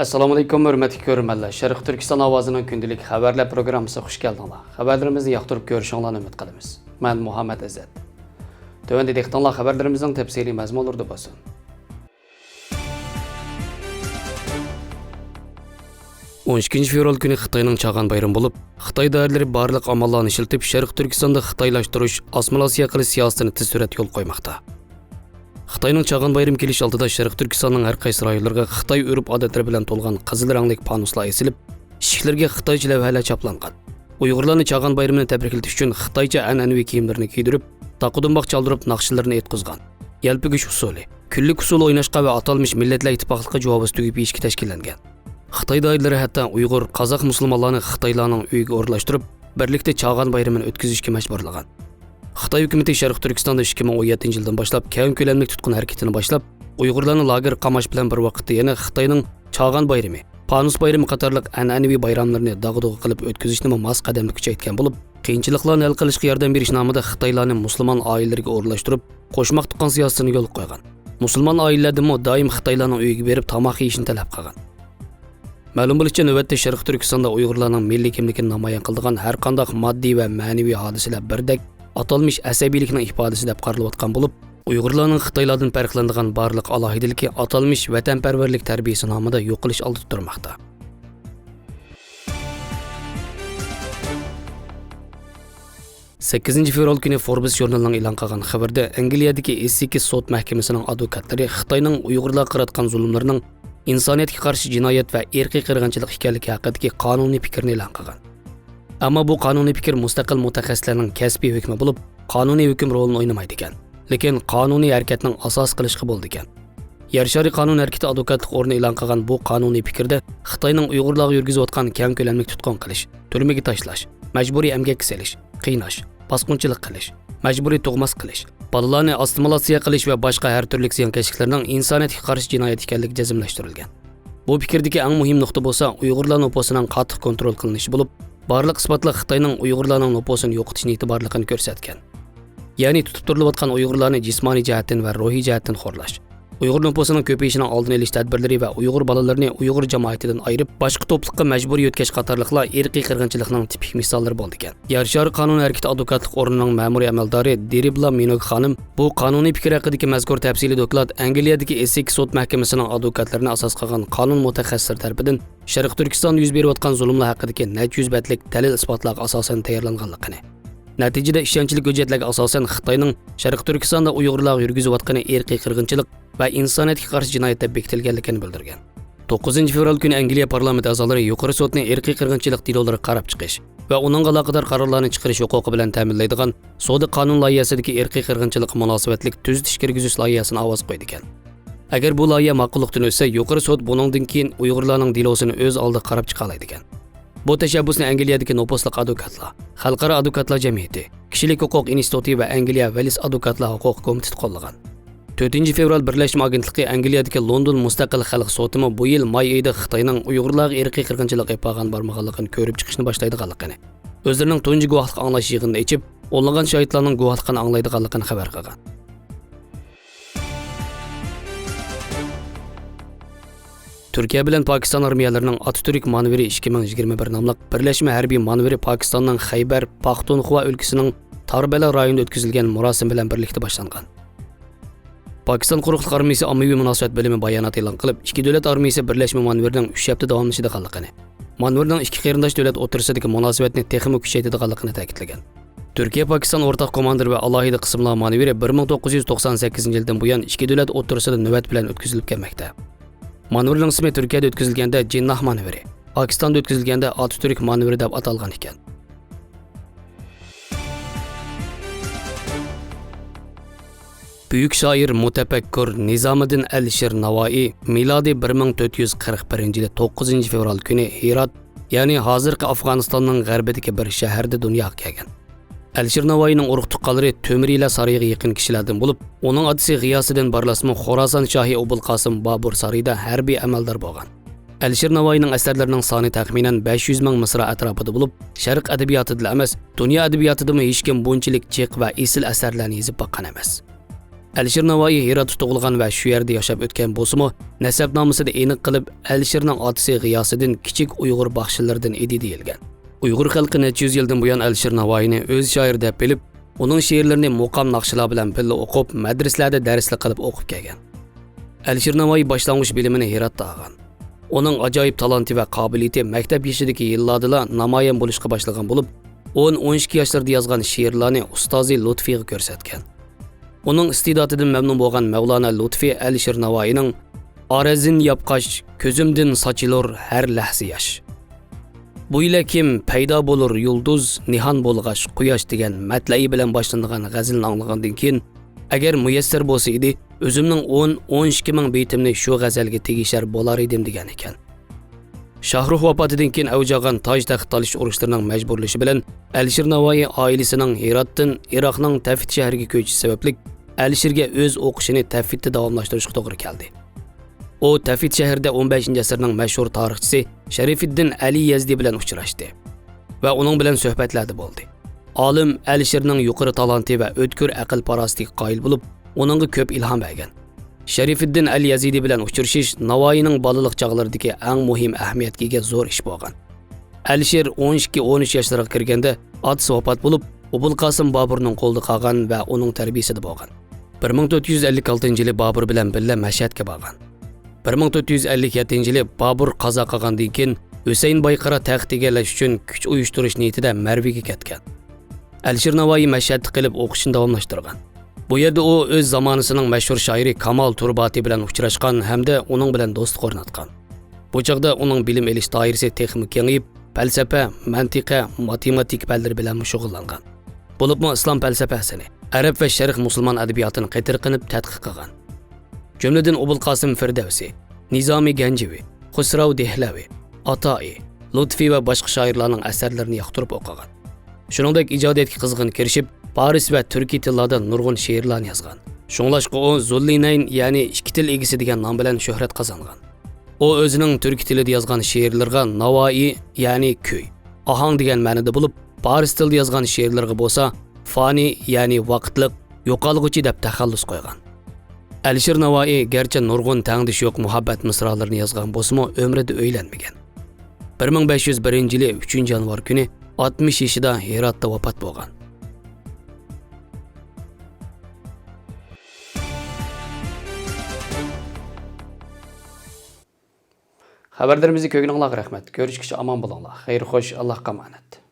Assalomu alaykum, hurmatli ko'ruvchilar. Sharq Turkiston ovozining kundalik xabarlar programmasiga xush keldinglar. Xabarlarimizni yoqtirib ko'rishinglarni umid qilamiz. Men Muhammad Azat. Tövende dehqonlar xabarlarimizning tafsiliy mazmunlarida bo'lsin. On 12 fevral kuni Xitoyning Chag'an bayrami bo'lib, Xitoy doiralari barliq amallarni ishlatib Sharq Turkistonda xitoylashtirish, assimilyatsiya qilish siyosatini tez surat yo'l qo'ymoqda. Xitoyning Chag'an bayrami kelish oldida Sharq Turkistonning har qaysi rayonlariga Xitoy urf-odatlari bilan to'lgan qizil rangli panuslar esilib, eshiklarga xitoycha lavhalar chaplangan. Uyg'urlarni Chag'an bayramini tabriklash uchun xitoycha an'anaviy kiyimlarini kiydirib, taqudumboq chaldirib naqshlarni etkizgan. Yalpigish usuli, kunlik usul o'ynashqa va atalmish millatlar ittifoqligiga javob tugib ishga tashkillangan. Xitoy doiralari hatto Uyg'ur, qozoq musulmonlarni Xitoylarning uyiga o'rlashtirib, birlikda Chag'an bayramini o'tkazishga majburlagan. Xitoy hukumati Sharq Turkistonda 2017-yildan boshlab keng ko'lamli tutqun harakatini boshlab, Uyg'urlarni lager qamash bilan bir vaqtda yana Xitoyning Chag'an bayrami, Panus bayrami qatorliq an'anaviy bayramlarni dag'dug'i qilib o'tkazishni mos qadamda kuchaytgan bo'lib, qiyinchiliklarni hal qilishga yordam berish nomida Xitoylarni musulmon oilalariga o'rlashtirib, qo'shmoq tuqqan siyosatini yo'l qo'ygan. Musulmon oilalardami doim Xitoylarning uyiga berib tomoq yeyishni talab qilgan. Ma'lum bo'lishicha, navbatda Sharq Turkistonda Uyg'urlarning milliy kimligini namoyon qiladigan har qanday moddiy va ma'naviy hodisalar birdek atalmish asabiylikning ifodasi deb qaralayotgan bo'lib, Uyg'urlarning Xitoylardan farqlanadigan barliq alohidaligi atalmish vatanparvarlik tarbiyasi nomida yo'qolish oldida turmoqda. Sakkizinchi fevral kuni Forbes jurnalining e'lon qilgan xabarda Angliyadagi Essex sud mahkamasining advokatlari Xitoyning Uyg'urlarga qaratgan zulmlarining insoniyatga qarshi jinoyat va irqiy qirg'inchilik ekanligi haqidagi qonuniy fikrni e'lon qilgan. Ammo bu qonuniy fikr mustaqil mutaxassislarning kasbiy hukmi bo'lib, qonuniy hukm rolini o'ynamaydi ekan. Lekin qonuniy harakatning asos qilishga bo'ldi ekan. Yer shari qonun harakati advokatlik o'rni e'lon qilgan bu qonuniy fikrda Xitoyning Uyg'urlarga yurgizayotgan keng ko'lamli tutqun qilish, turmaga tashlash, majburiy emgakka selish, qiynash, bosqinchilik qilish, majburiy tug'mas qilish, bolalarni assimilyatsiya qilish va boshqa har turli ziyonkashliklarning insoniyatga qarshi jinoyat ekanligi jazmlashtirilgan. Bu fikrdagi eng muhim nuqta bo'lsa, Uyg'urlar nufusining qattiq kontrol qilinishi bo'lib, barliq isbotlar Xitoyning Uyg'urlarning nufusini yo'qotishni e'tiborligini ko'rsatgan. Ya'ni tutib turilayotgan Uyg'urlarni jismoniy jihatdan va ruhiy jihatdan xo'rlash, Uyg'ur nufusining ko'payishining oldini olish tadbirlari va Uyg'ur bolalarini Uyg'ur jamoatidan ayirib, boshqa to'pliqqa majburiy o'tkash qatorliqlar irqiy qirg'inchilikning tipik misollari bo'ldi ekan. Yer shari qonun harakati advokatlik o'rnining ma'muriy amaldori Deribla Minog xonim bu qonuniy fikr haqidagi mazkur tafsiliy doklad Angliyadagi Essex sud mahkamasining advokatlarini asos qilgan qonun mutaxassislari tomonidan Sharq Turkistonda yuz berayotgan zulmlar haqidagi necha yuz betlik dalil isbotlarga asosan tayyorlanganligini, natijada ishonchli hujjatlarga asosan Xitoyning Sharq Turkistonda Uyg'urlarga yurgizayotgan irqiy qirg'inchilik va insoniyatga qarshi jinoyat deb bekitilganligini bildirgan. 9 fevral kuni Angliya parlamenti a'zolari yuqori sudning irqiy qirg'inchilik delolari qarab chiqish va uning aloqador qarorlarni chiqarish huquqi bilan ta'minlaydigan sud qonun loyihasidagi irqiy qirg'inchilik munosabatlik tuzitish kirgizish loyihasini ovoz qo'ydi ekan. Agar bu loyiha ma'qullikdan o'tsa, yuqori sud buningdan keyin Uyg'urlarning delosini o'z oldiga qarab chiqa oladi ekan. Bu tashabbusni Angliyadagi nopusliq advokatlar, Xalqaro advokatlar jamiyati, Kishilik huquq instituti va Angliya Wales advokatlar huquq komiteti qo'llagan. 4 fevral Birlashma agentligi Angliyadagi London mustaqil xalq sudimi bu yil may oyida Xitoyning Uyg'urlarga irqiy qirg'inchilik qilgan barmoqligini ko'rib chiqishni boshlaydiganligini, o'zlarining tunji guvohlik anglash yig'inida ichib, o'nlagan shohidlarning guvohligini anglaydiganligini xabar qilgan. Turkiya bilan Pokiston armiyalarining Atatürk manevri 2021 nomli birlashma harbiy manevri Pokistonning Xaybar Paxtunxva o'lkasining Tarbala rayonida o'tkazilgan marosim bilan birlikda boshlangan. Pokiston quruqlik armiyasi ommaviy munosabat bo'limi bayonot e'lon qilib, ikki davlat armiyasi birlashma manevrining 3 hafta davomlashadiganligini, manevrining ikki qarindosh davlat o'rtasidagi munosabatni texnik kuchaytiradiganligini ta'kidlagan. Turkiya Pokiston o'rtaq komandir va alohida qismlar manevri 1998-yildan buyon ikki davlat o'rtasida navbat bilan o'tkazilib kelmoqda. Manevrning ismi Turkiyada o'tkazilganda Jinnah manevri, Pokistonda o'tkazilganda Atatürk manevri deb atalgan ekan. Büyük şair mutafakkur Nizomiddin Alisher Navoiy milodi 1441-yili 9 fevral kuni Herat, ya'ni hozirgi Afg'onistonning g'arbidagi bir shaharda dunyoga kelgan. Alisher Navoiyning urug' tuqqanlari To'miriylar sarayiga yaqin kishilardan bo'lib, uning otasi G'iyosiddin Barlasmi Xorason shohi Abul Qosim Bobur sarayida harbiy amaldor bo'lgan. Alisher Navoiyning asarlarining soni taxminan 500 ming misra atrofida bo'lib, sharq adabiyotida emas, dunyo adabiyotida hech kim bunchalik jiq va esil asarlarni yozib boqqan emas. Alisher Navoiy Hirotda tug'ilgan va shu yerda yashab o'tgan bo'lsa-mu, nasabnomasida aniq qilib Alisherning otasi G'iyosiddin kichik Uyg'ur baxshilaridan edi deyilgan. Uyg'ur xalqi necha yuz yildan buyon Alisher Navoiyni o'z shoir deb bilib, uning she'rlarini muqam naqshlar bilan birga o'qib, madrasalarda darslik qilib o'qib kelgan. Alisher Navoiy boshlang'ich bilimini Hirotda olgan. Uning ajoyib talanti va qobiliyati maktab yoshidagi yillarda namoyon bo'lishga boshlagan bo'lib, 10-12 yoshlarda yozgan she'rlarni ustozi Lutfiga ko'rsatgan. Uning iste'dodidan mamnun bo'lgan Mavlana Lutfi Alisher Navoiyning "Arazin yapqash, ko'zimdan sochilur har lahza yosh. Bu ila kim paydo bo'lur yulduz, nihon bo'lg'ash quyosh" degan matlai bilan boshlangan g'azilni anglagandan keyin, agar muyassar bo'lsa edi, o'zimning 10-12 ming baytimni shu g'azalga tegishar bo'lar edim degan ekan. Shahruh vafotidan keyin avjagan toj taxt olish urushlarining majburlashi bilan Alisher Navoiy oilasining Hirotdan Iroqning Tafit shahriga ko'chishi sababli Alisherga o'z o'qishini Tafitda davomlashtirishga to'g'ri keldi. U Tafit shahrida 15-asrning mashhur tarixchisi Sharifiddin Ali Yazdi bilan uchrashdi va uning bilan suhbatlarda bo'ldi. Olim Alisherning yuqori talanti va o'tkir aql parosatiga qoyil bo'lib, uningga ko'p ilhom bergan. Sharifiddin Ali Yazidi bilan uchrashish Navoiyning bolalik chog'laridagi eng muhim ahamiyatga ega zo'r ish bo'lgan. Alisher 12-13 yoshlarga kirganda otasi vafot bo'lib, Obul Qosim Boburning qo'lida qolgan va uning tarbiyasida bo'lgan. 1456-yili Bobur bilan birga Mashhadga borgan. 1457-yili Bobur qazo qilgandan keyin Husayn Boyqara taxt egallash uchun kuch uyushtirish niyatida Marviga ketgan. Alisher Navoiy Mashhadda qilib o'qishini davomlashtirgan. Bu yerda u o'z zamonasining mashhur shoiri Kamol Turbati bilan uchrashgan hamda uning bilan do'stlik o'rnatgan. Bu chaqda uning bilim elish doirasi texnik kengayib, falsafa, mantiqa, matematik fanlari bilan shug'ullangan. Bo'libmi islom falsafasini, arab va sharq musulmon adabiyotini qaytarqinib tadqiq qilgan. Jumladan Obul Qosim Firdavsi, Nizomi Ganjivi, Xusrav Dehlavi, Atoi, Lutfi va boshqa shoirlarning asarlarini yoqtirib o'qigan. Shuningdek ijodiyatga qizg'in kirishib, Paris va turkiy tillarda nurg'un she'rlarni yozgan. Shunglashqa u Zullinayn, ya'ni ikki til egisi degan nom bilan shuhrat qozongan. U o'zining turkiy tilida yozgan she'rlarga Navoiy, ya'ni kuy, ohang degan ma'noda bo'lib, Paris tilida yozgan she'rlarga bo'lsa fani, ya'ni vaqtliq, yo'qolg'uchi deb taxallus qo'ygan. Alisher Navoiy garchi nurg'un tangdish yo'q muhabbat misralarini yozgan bo'lsa-mu, umrida uylanmagan. 1501-yili 3-yanvar kuni 60 yoshida Hirotda vafot bo'lgan. Xabarlarimizni ko'rganingizga rahmat. Ko'rishguncha omon bo'linglar. Xayr xo'sh, Allohga omonat.